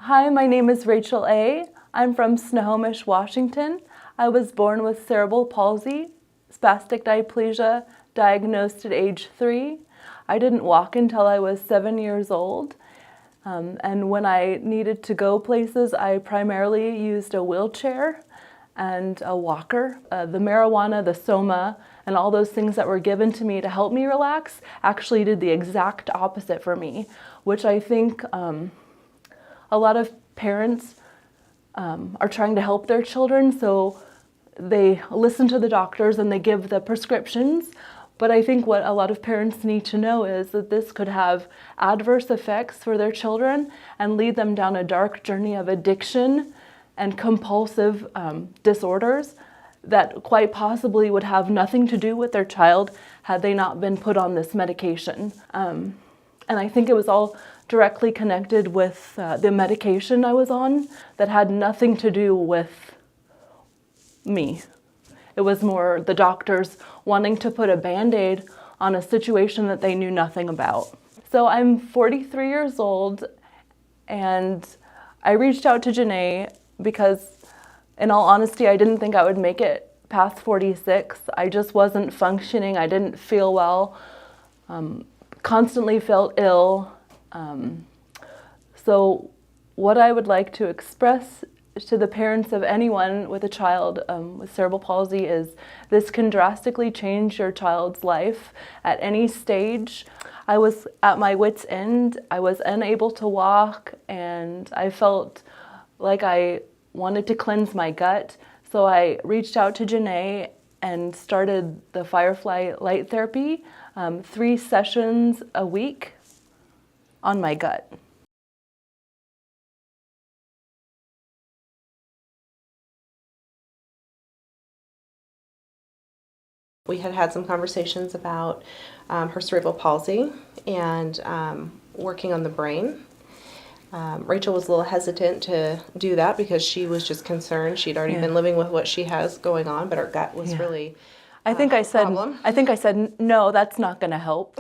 Hi, my name is Rachel A. I'm from Snohomish, Washington. I was born with cerebral palsy, spastic diplegia, diagnosed at age 3. I didn't walk until I was 7 years old. And when I needed to go places, I primarily used a wheelchair and a walker. The marijuana, the soma, and all those things that were given to me to help me relax actually did the exact opposite for me, which I think a lot of parents are trying to help their children, so they listen to the doctors and they give the prescriptions. But I think what a lot of parents need to know is that this could have adverse effects for their children and lead them down a dark journey of addiction and compulsive disorders that quite possibly would have nothing to do with their child had they not been put on this medication. And I think it was all directly connected with the medication I was on that had nothing to do with me. It was more the doctors wanting to put a Band-Aid on a situation that they knew nothing about. So I'm 43 years old, and I reached out to Janae because, in all honesty, I didn't think I would make it past 46. I just wasn't functioning. I didn't feel well, constantly felt ill. So what I would like to express to the parents of anyone with a child with cerebral palsy is this can drastically change your child's life at any stage. I was at my wit's end. I was unable to walk, and I felt like I wanted to cleanse my gut. So I reached out to Janae and started the Firefly light therapy, 3 sessions a week on my gut. We had had some conversations about her cerebral palsy and working on the brain. Rachel was a little hesitant to do that because she was just concerned. She'd already been living with what she has going on, but her gut was really I think I said no, that's not going to help.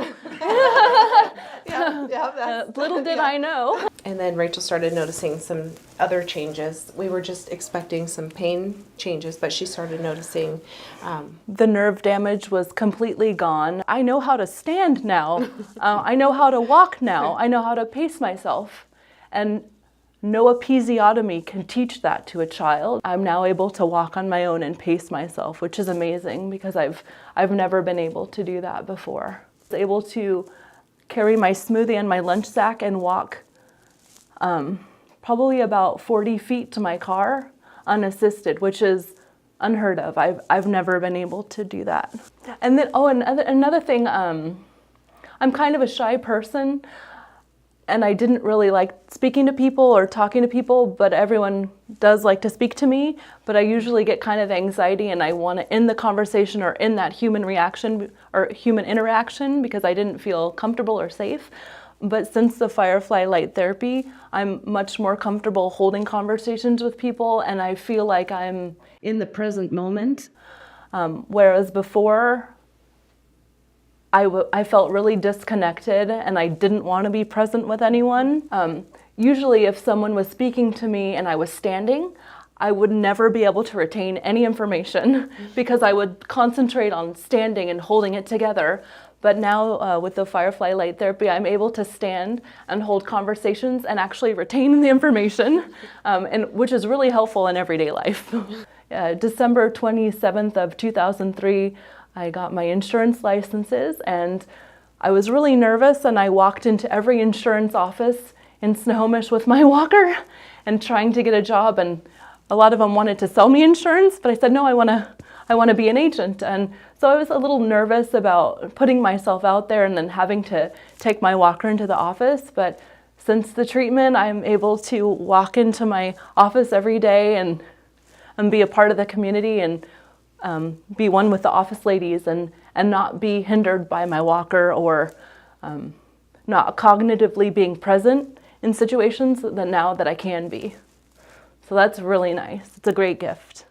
Little did I know. And then Rachel started noticing some other changes. We were just expecting some pain changes, but she started noticing the nerve damage was completely gone. I know how to stand now. I know how to walk now. I know how to pace myself. And no episiotomy can teach that to a child. I'm now able to walk on my own and pace myself, which is amazing because I've never been able to do that before. I was able to carry my smoothie and my lunch sack and walk probably about 40 feet to my car unassisted, which is unheard of. I've never been able to do that. And then, another thing, I'm kind of a shy person, and I didn't really like speaking to people or talking to people, but everyone does like to speak to me. But I usually get kind of anxiety, and I want to end the conversation or end that human reaction or human interaction because I didn't feel comfortable or safe. But since the Firefly light therapy, I'm much more comfortable holding conversations with people, and I feel like I'm in the present moment. Whereas before, I felt really disconnected and I didn't want to be present with anyone. Usually if someone was speaking to me and I was standing, I would never be able to retain any information because I would concentrate on standing and holding it together. But now with the Firefly light therapy, I'm able to stand and hold conversations and actually retain the information, and which is really helpful in everyday life. December 27th of 2003, I got my insurance licenses, and I was really nervous, and I walked into every insurance office in Snohomish with my walker and trying to get a job, and a lot of them wanted to sell me insurance, but I said, no, I want to be an agent. And so I was a little nervous about putting myself out there and then having to take my walker into the office. But since the treatment, I'm able to walk into my office every day and be a part of the community and be one with the office ladies and not be hindered by my walker or not cognitively being present in situations that now that I can be. So that's really nice. It's a great gift.